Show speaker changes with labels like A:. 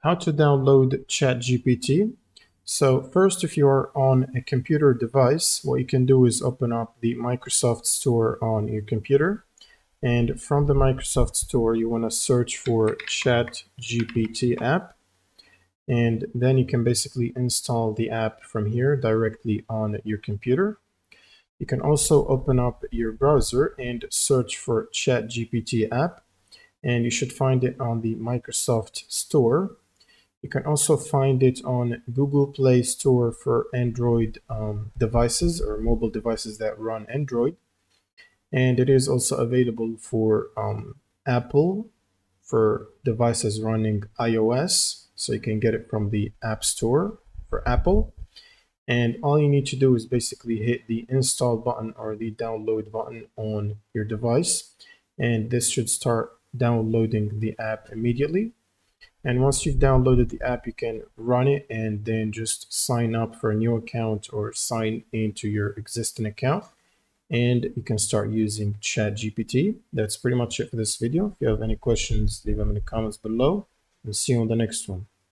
A: How to download ChatGPT. So first, if you are on a computer device, what you can do is open up the Microsoft Store on your computer. And from the Microsoft Store, you want to search for ChatGPT app. And then you can basically install the app from here directly on your computer. You can also open up your browser and search for ChatGPT app. And you should find it on the Microsoft Store. You can also find it on Google Play Store for Android devices or mobile devices that run Android. And it is also available for Apple for devices running iOS. So you can get it from the App Store for Apple. And all you need to do is basically hit the install button or the download button on your device. And this should start downloading the app immediately. And once you've downloaded the app, you can run it and then just sign up for a new account or sign into your existing account. And you can start using ChatGPT. That's pretty much it for this video. If you have any questions, leave them in the comments below. And see you on the next one.